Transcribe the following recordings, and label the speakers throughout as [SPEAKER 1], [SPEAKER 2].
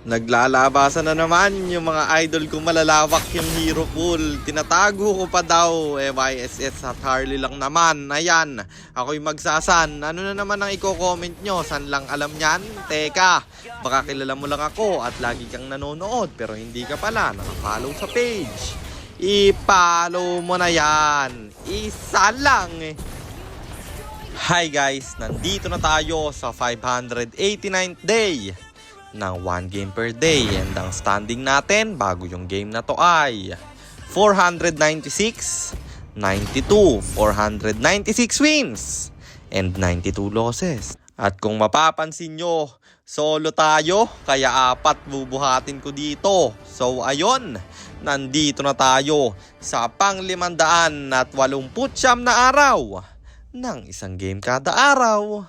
[SPEAKER 1] Naglalabasan na naman yung mga idol kong malalawak yung hero pool. Tinatago ko pa daw. YSS at Harley lang naman. Ayan, ako'y magsasan. Ano na naman ang i-comment nyo? San lang alam yan? Teka, baka kilala mo lang ako at lagi kang nanonood pero hindi ka pala nakafollow sa page. I-follow mo na yan. Isa lang eh. Hi guys, nandito na tayo sa 589th day ng 1 game per day, and ang standing natin bago yung game na to ay 496, 92, 496 wins and 92 losses. At kung mapapansin nyo, solo tayo kaya 4 bubuhatin ko dito. So ayun, nandito na tayo sa pang 589 na araw ng isang game kada araw.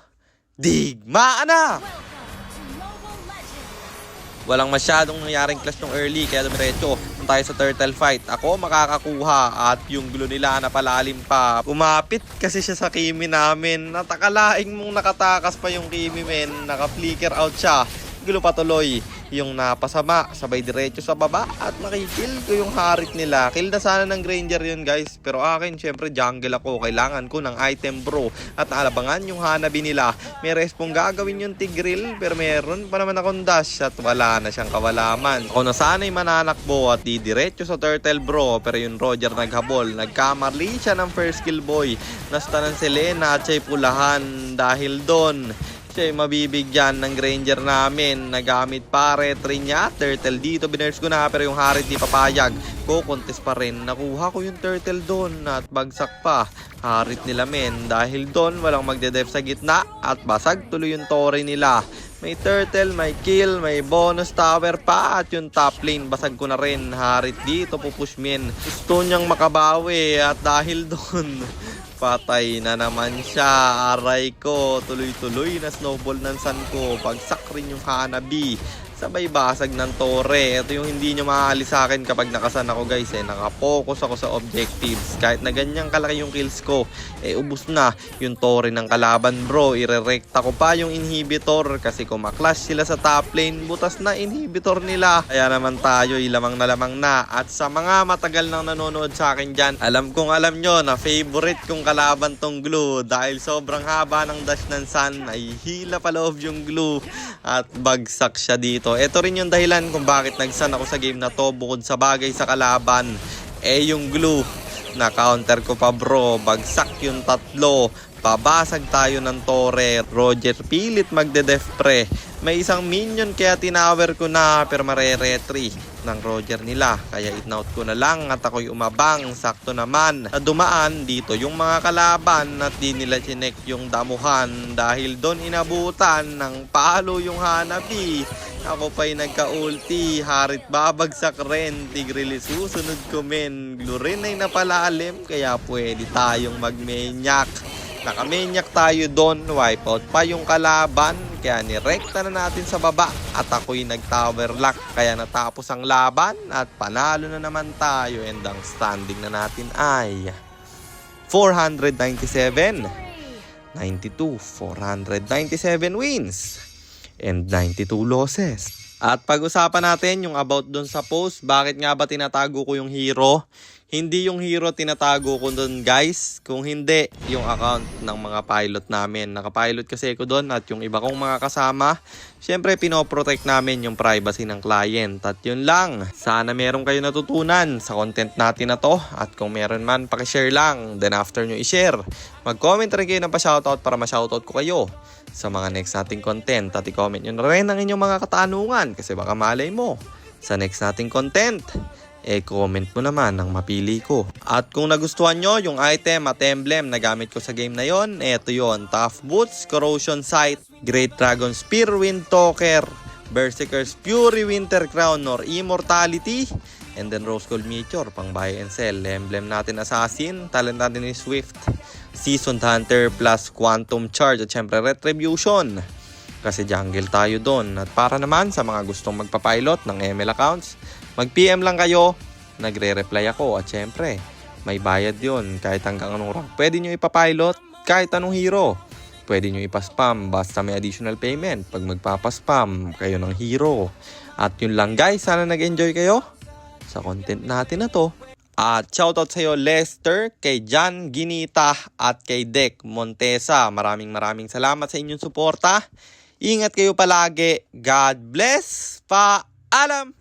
[SPEAKER 1] Digmaan na! Walang masyadong nangyaring clash ng early kaya dumiretso tayo sa turtle fight. Ako makakakuha at yung glue nila na palalim pa. Umapit kasi siya sa Kimi namin. Natakalaing mong nakatakas pa yung Kimi men. Naka-flicker out siya. Glue patuloy yung napasama. Sabay diretso sa baba at nakikill ko yung harit nila. Kill na sana ng Granger yun guys. Pero akin syempre jungle ako. Kailangan ko ng item bro. At naalabangan yung Hanabi nila. May respong gagawin yung Tigreal. Pero meron pa naman akong dash. At wala na siyang kawalaman. Ako na sana'y mananakbo at di diretso sa turtle bro. Pero yung Roger naghabol. Nagkamarli siya ng first kill boy. Nastanan si Lena at siya'y pulahan. Dahil doon siya'y mabibigyan ng Granger namin. Nagamit pa retry niya. Turtle dito. Binurse ko na pero yung harit di papayag. Contest pa rin. Nakuha ko yung turtle doon at bagsak pa. Harit nila men. Dahil doon walang magde-def sa gitna at basag tuloy yung tore nila. May turtle, may kill, may bonus tower pa at yung top lane basag ko na rin. Harit dito pupush men. Gusto niyang makabawi at dahil doon patay na naman siya. Aray ko, tuloy-tuloy na snowball ng San ko. Bagsak rin yung Hanabi. Sabay basag ng tore. Ito yung hindi nyo maaalis sa akin kapag nakasan ako guys eh. Nakapokus ako sa objectives. Kahit na ganyang kalaki yung kills ko, eh ubus na yung tore ng kalaban bro. Irerekta ko pa yung inhibitor. Kasi kung maklash sila sa top lane, butas na inhibitor nila. Kaya naman tayo lamang na lamang na. At sa mga matagal nang nanonood sa akin dyan, alam nyo na favorite kong kalaban tong glue. Dahil sobrang haba ng dash ng Sun, ay hila paloob yung glue. At bagsak siya dito. Ito rin yung dahilan kung bakit nagsan ako sa game na to. Bukod sa bagay sa kalaban, eh yung glue na counter ko pa bro. Bagsak yung tatlo. Babasag tayo ng tore. Roger pilit magde-def pre. May isang minion kaya tinower ko na pero mare-retry ng Roger nila. Kaya it-out ko na lang at ako'y umabang. Sakto naman na dumaan dito yung mga kalaban at di nila chinek yung damuhan. Dahil doon inabutan ng palo yung Hanabi. Ako pa'y nagka-ulti. Harit babagsak rin. Tigreal susunod ko men. Glue rin ay napalalim kaya pwede tayong magmenyak. Nakamenyak tayo doon. Wipeout pa yung kalaban. Kaya nirekta na natin sa baba. At ako'y nag-tower lock. Kaya natapos ang laban. At panalo na naman tayo. And ang standing na natin ay 497, 92, 497 wins and 92 losses. At pag-usapan natin yung about dun sa post. Bakit nga ba tinatago ko yung hero? Hindi yung hero tinatago ko dun guys. Kung hindi, yung account ng mga pilot namin. Nakapilot kasi ako dun at yung iba kong mga kasama. Syempre pinoprotect namin yung privacy ng client. At yun lang. Sana meron kayo natutunan sa content natin na to. At kung meron man, pakishare lang. Then after nyo i-share, mag-comment rin kayo ng pa-shoutout para ma-shoutout ko kayo sa mga next nating content. At i-comment nyo na rin ang inyong mga katanungan. Kasi baka malay mo sa next nating content, comment mo naman ang mapili ko. At kung nagustuhan nyo yung item at emblem na gamit ko sa game na yon, eto yon: Tough Boots, Corrosion Sight, Great Dragon Spear, Wind Talker, Berserker's Fury, Winter Crown or Immortality, and then Rose Gold Meteor pang buy and sell. Emblem natin Assassin, talent natin is Swift, Seasoned Hunter plus Quantum Charge at syempre Retribution. Kasi jungle tayo doon. At para naman sa mga gustong magpapilot ng ML accounts, mag-PM lang kayo, nagre-reply ako. At syempre, may bayad yun. Kahit hanggang anong rank pwede nyo ipapilot, kahit anong hero. Pwede nyo ipaspam basta may additional payment pag magpapaspam kayo ng hero. At yun lang guys, sana nag-enjoy kayo sa content natin na to. At shoutout sa iyo Lester, kay Jan Ginita at kay Dek Montesa. Maraming salamat sa inyong suporta. Ingat kayo palagi. God bless. Paalam!